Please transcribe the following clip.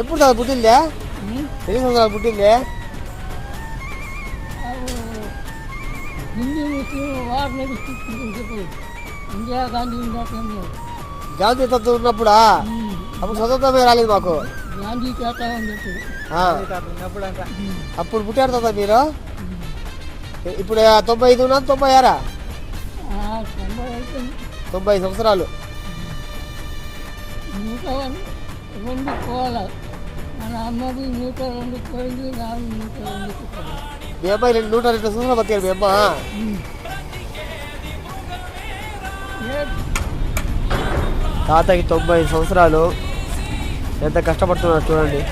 ఎప్పుడు తాత పుట్టిందే? ఎన్ని సంవత్సరాలు పుట్టిందే? గాంధీ తత్వం ఉన్నప్పుడా? అప్పుడు స్వతంత్రమే రాలేదు మాకు. అప్పుడు పుట్టారు తాత మీరు. ఇప్పుడు 95 ఉన్నా 96? 90 సంవత్సరాలు. మన అమ్మది 102 పోయింది, నాకు 102. మీ అమ్మాయి 102 సంవత్సరాలు బతికారు మీ అమ్మ. తాతకి 90 సంవత్సరాలు. ఎంత కష్టపడుతున్నారు చూడండి.